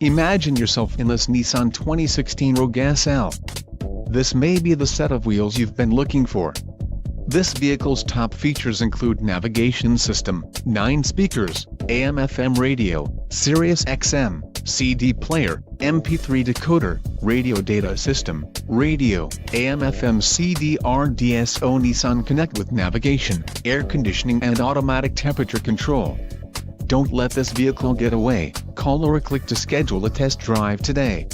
Imagine yourself in this Nissan 2016 Rogue SL. This may be the set of wheels you've been looking for. This vehicle's top features include navigation system, 9 speakers, AM/FM radio, Sirius XM, CD player, MP3 decoder, radio data system, radio, AM/FM CD-RDSO Nissan Connect with navigation, air conditioning and automatic temperature control. Don't let this vehicle get away. Call or click to schedule a test drive today.